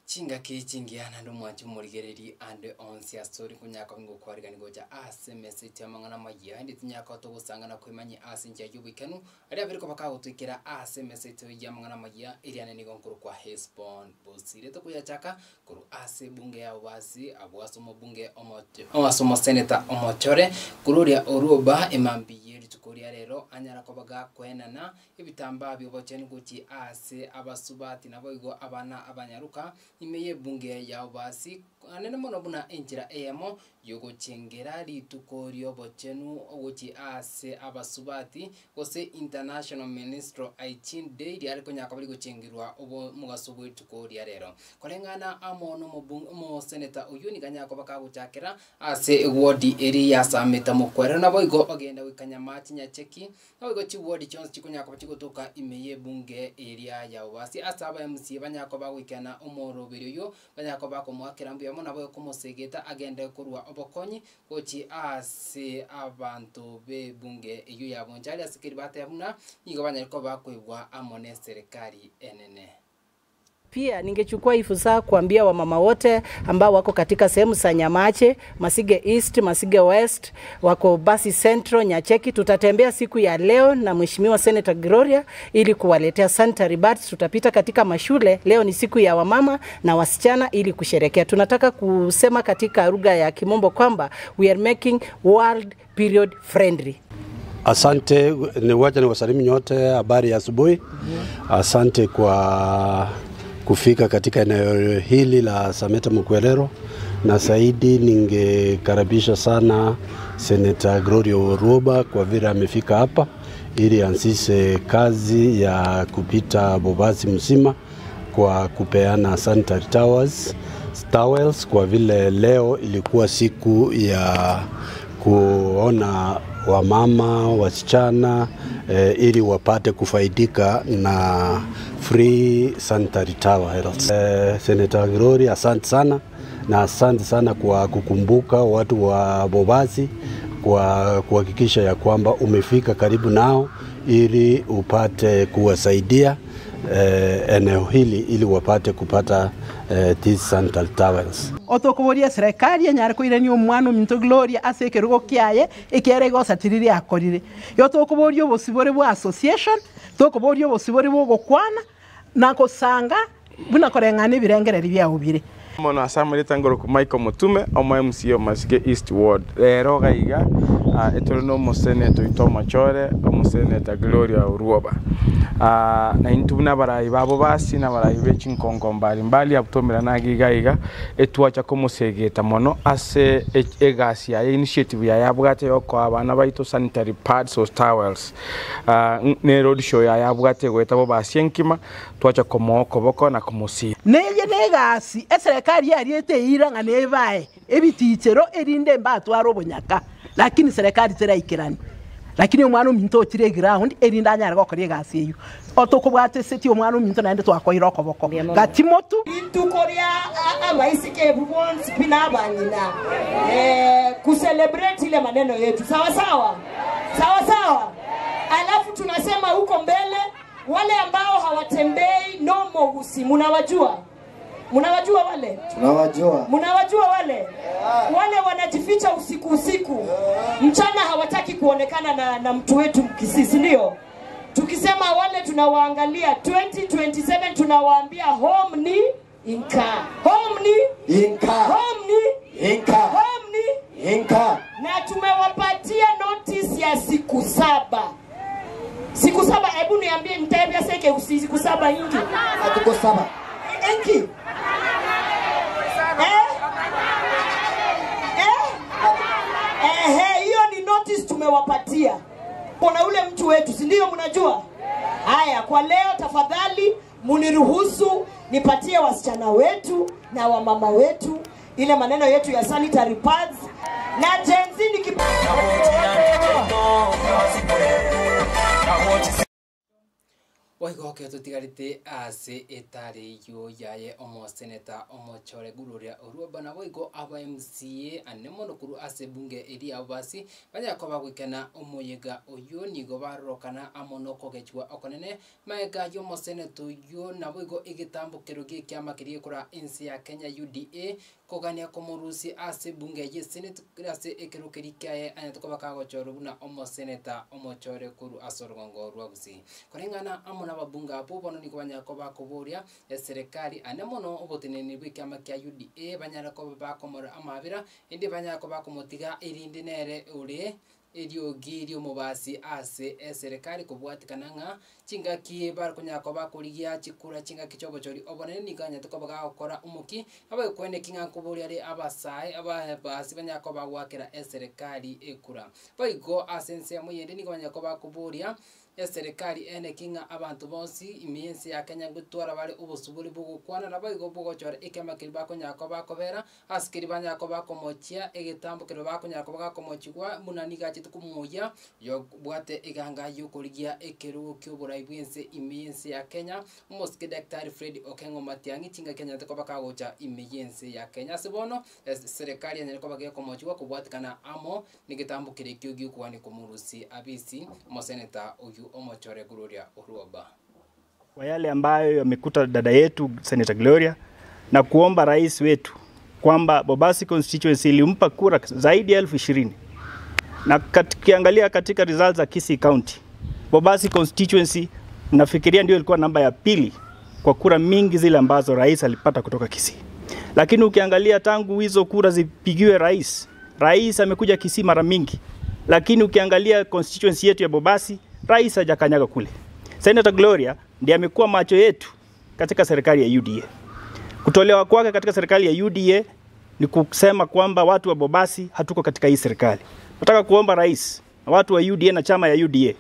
Chinga chingiana ndo mwachu murigereri ande onsia story kunyaka ngo kwarigani goja ase message amangana magia ndi tinyaka to gusangana kwimanyi ase nja yubikanu ari abiriko bakagutwikira ase message yamangana magia iriane ni gonkuru kwa Hesbon bosire to kuyachaka kuru ase bunge ya wasi abwasomo bunge omote awasomo senator omochore kururia oruba emambiye tukoria rero anyara kobaga kwenana ibitamba byobocheni guti ase abasubati naboigo abana abanyaruka imeye bunge ya obasi anene mono buna enjira emo yogo chengera litukorio bochenu oguchi ase abasubati gose international ministro aitin day yari konyaka bali gochengirwa obo mugasobo itukoria rero kolengana amono mo senator uyuni kanyako bakaguchakira ase ward area sameta mukwera nabo igo bagenda wikanya machinya cheki nabo igo chi ward chons chikunyako chikutoka imeye bunge area ya obasi asaba MC banyako bagwikana omoro biriyo banyako bakomwakira mbuya mona bo komosegeta agende kurwa obokonyi gochi ase abantu be bunge iyo yabonjali asikiri batebuna igo banyako bakwibwa amone serikali enene. Pia ningechukua hii fursa kuambia wamama wote ambao wako katika sehemu za Nyamache, Masige East, Masige West, wako Basi Central, Nyacheki. Tutatembea siku ya leo na Mheshimiwa Senator Gloria ili kuwaletea sanitary pads. Tutapita katika mashule. Leo ni siku ya wamama na wasichana ili kusherekea. Tunataka kusema katika lugha ya Kimombo kwamba we are making world period friendly. Asante, niwaje niwasalimu nyote, habari ya asubuhi. Asante kwa kufika katika eneo hili la Sameta Mkwerero, na zaidi ningekaribisha sana Senator Gloria Oruba kwa vile amefika hapa ili ansise kazi ya kupita Bobasi mzima kwa kupeana sanitary towels kwa vile leo ilikuwa siku ya kuona wamama, wasichana ili wapate kufaidika na free sanitary towels. Senator Gloria, asante sana, na asante sana kwa kukumbuka watu wa Bobasi, kwa kuhakikisha ya kwamba umefika karibu nao ili upate kuwasaidia eneo hili ili wapate kupata these sanitary towels. Otokoboria serikali ya nyariko irani omwana ominto Gloria aseke rugo kyaye ekere go satiriri akorire yotokoboria obosibore bwa association tokoboria obosibore bwo gokwana nako sanga buna korengana ibirengereri bya ubire mono asamire tangoro ku Michael Mutume omo MCO Masige East Ward rero gaiga etorono mo senator Itoma Chore omo senator Gloria Oruba na intubuna barayi babo basi na barayi bechinkonko mbali abutomera nagigaiga etwacha komosegeta mono ase egasi ya initiative ya yabwate yoko abana baito sanitary pads or towels ne road show ya yabwate gwetabo basienkima twacha komoko boko na komosi neye negasi serikali yari eteira nga nebae ebitichero erinde mbatwaro bonyaka lakini serikali teraikirani lakini omwana ominto okire ground erinda anyara gokora egasi eyo otokobwate seti omwana ominto nande twakoira okoboko gatimotu intukoria amaisike bubonsi pinabanyina ku celebrate ile maneno yetu sawa sawa alafu tunasema huko mbele wale ambao hawatembei nomo husi Munawajua wale? Tunawajua. Munawajua wale? Wale wanajificha usiku. Mchana hawataki kuonekana na mtu wetu Mkisisi, ndio? Tukisema wale tunawaangalia 2027 tunawaambia home ni inka. Home ni inka. Home ni inka. Home ni inka. Na tumewapatia notice ya siku 7. Siku 7, hebu niambie nitaambia seke siku 7 ingi. Hatuko 7. Enki. Hiyo ni notice tumewapatia. Kuna ule mtu wetu, si ndio mnajua? Haya, kwa leo tafadhali muniruhusu nipatie wasichana wetu na wamama wetu ile maneno yetu ya sanitary pads na jenzi Waigoke tutigarite ase etari yo yaye omo seneta omo chore gururia Oruoba na waigo aba MCA anemono kuru ase bunge eri abasi banya koba gwikena omoyega oyo nigo barokana amono kogechwa okonene maega yo mo seneto yo na waigo igitambukiro gikiama kirie kura insi ya Kenya UDA kogania komorusi ase bunge ye senate ase ekerukeri kyaye anyatokoba kagochoro buna omo seneta omo chore kuru asorgongo rwagusi korengana amono ababunga apo bono niko banyakoba kuburia serikali anemono obotenene bw'ikiama kya UDA banyara ko bakomora amabira indi banyakoba kumotiga irindi nere uri eriogi mubasi ase serikali kubwatikana nga chingaki bar kunyakoba kurigia chikura chingaki chobochori obonene nikanya tukobaga gukora umuki aba kwene kinga kuburia ri abasai aba basi banyakoba gwakira serikali ekura baigo asense muyende nikanyakoba kuburia serikali ene kinga abantu bonsi imiensi ya Kenya gutwara bari ubusuburi bugukwana nabaigo bugochora ikema kiriba kunyakoba kobera askiri banyakoba komochia egitambukiro bakunyakoba komochigwa munaniga chitukumuya yo bwate iganga yukurigia ekeru kyobura ibwense imiensi ya Kenya moske Dr. Fred Okengo Matiangi tinga Kenya tukoba kagocha imiensi ya Kenya sibono serikali ene koba ge komochigwa kubwatikana amo nigitambukire kyogi kwani kumurusi abisi moseneta uyu omochore Gloria Oruoba. Kwa yale ambayo yamekuta dada yetu Senator Gloria na kuomba rais wetu kwamba Bobasi constituency ilimpa kura zaidi ya 20,000 na kiangalia katika results za Kisii County Bobasi constituency nafikiria ndio ilikuwa namba ya pili kwa kura mingi zile ambazo rais alipata kutoka Kisii. Lakini ukiangalia tangu hizo kura zipigiwe rais amekuja Kisii mara mingi, lakini ukiangalia constituency yetu ya Bobasi rais hajakanyaga kule. Senator Gloria ndiye amekuwa macho yetu katika serikali ya UDA. Kutolewa kwake katika serikali ya UDA ni kusema kwamba watu wa Bobasi hatuko katika hii serikali. Nataka kuomba rais na watu wa UDA na chama ya UDA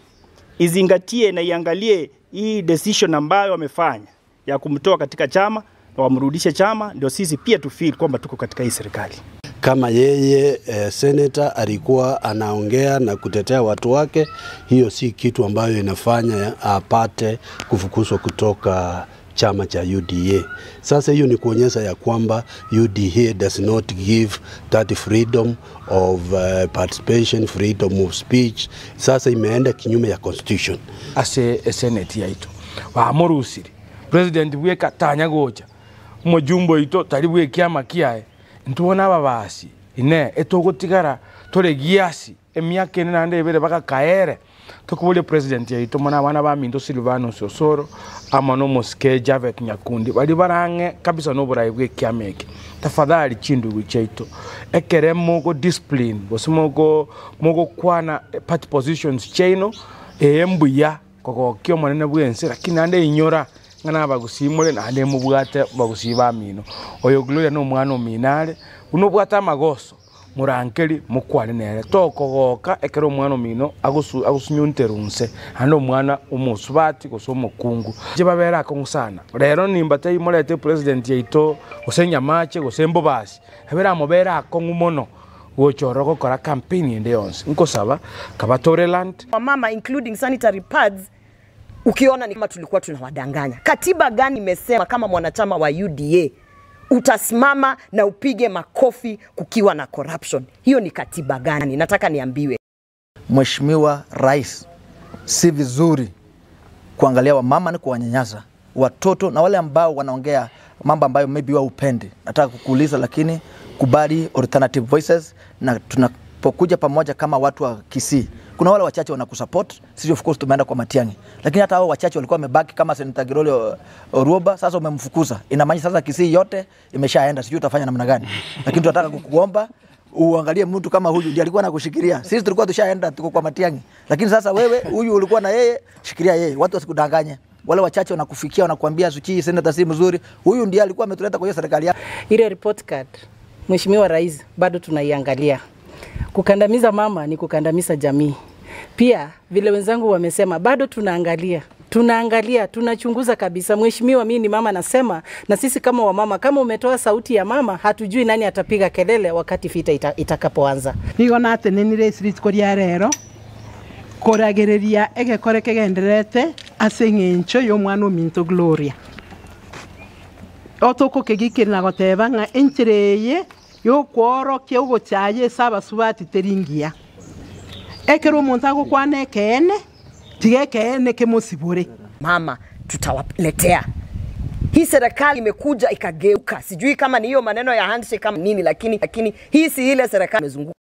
izingatie na iangalie hii decision ambayo wamefanya ya kumtoa katika chama na wamrudishe chama, ndio sisi pia tufeel kwamba tuko katika hii serikali. Kama yeye senator alikuwa anaongea na kutetea watu wake, hiyo si kitu ambayo inafanya apate kufukuzwa kutoka chama cha UDA. Sasa hiyo ni kuonyesha ya kwamba UDA does not give that freedom of participation, freedom of speech. Sasa imeenda kinyume ya constitution. Ase senate yaito wa morusiri president weka tanya gocha mujumbo ito taribwe kiama kiae ntubona ababasi ine etogotigara tore giasi emyaka ene nande ebere baka kaere tukubule president yaito mona bana ba Mindo Silvano Sosoro amano Moske Javet Nyakundi bali barange kabisa no buraibwe kiameke tafadhali chindu wichaito ekere mogo discipline mogo kwana party positions chaino embuya kokokyo monene bwense lakini nande inyora ngana bagusimule na ande mubwate bagusiba mino oyo Gloria no mwana ominale unobwata magoso murankeri mukwane nere tokogoka ekero mwana mino agusunyunterunse hano mwana umusubati gosomo kungu jibabera akonsana rero nimbate imolete president yaito osenya mache gosembo basi habera mobera akongumono wochoro gukora campaign inde yonse nkosaba kabatoreland mama including sanitary pads. Ukiona ni kama tulikuwa tunawadanganya. Katiba gani imesema kama mwanachama wa UDA utasimama na upige makofi kukiwa na corruption? Hiyo ni katiba gani? Nataka niambiwe. Mheshimiwa Rais, si vizuri kuangalia wamama na kuwanyanyasa watoto na wale ambao wanaongea mambo ambayo maybe wa upendi. Nataka kukuuliza lakini kubali alternative voices na tunapokuja pamoja kama watu wa Kisii. Kuna wale wachache wanakusupport, sisi of course tumeenda kwa Matiang'i. Lakini hata hao wachache walikuwa wamebaki kama Senator Gloria Oruoba, sasa umemfukuza. Inamaanisha sasa Kisii yote imeshaenda, sijui utafanya namna gani. Lakini tunataka kukuomba uangalie mtu kama huyu ndiye alikuwa anakushikilia. Sisi tulikuwa tushaenda tuko kwa Matiang'i. Lakini sasa wewe huyu ulikuwa na yeye, shikilia yeye. Watu wasikudanganye. Wale wachache wanakufikia wanakuambia suchi senator si mzuri. Huyu ndiye alikuwa ametuleta kwa hiyo serikali yake. Ile report card Mheshimiwa Rais bado tunaiangalia. Kukandamiza mama ni kukandamiza jamii. Pia vile wenzangu wamesema bado tunaangalia, tunachunguza kabisa. Mheshimiwa, mimi ni mama nasema, na sisi kama wamama, kama umetoa sauti ya mama, hatujui nani atapiga kelele wakati vita itakapoanza. Nigo nate nini street koria rero koragereria egekore kegenderete ase ng'encho y'omwana ominto Gloria. Otoko kegikirina goteba ng'a enchera eye yokworokia ogochaye ase abasubati teringia. Ekero omonto agokwana ekeene, tiga ekeene kemosibore. Mama, tutawaletea. Hii serikali imekuja ikageuka. Sijui kama ni hiyo maneno ya handshake kama nini, lakini hii si ile serikali imezunguka.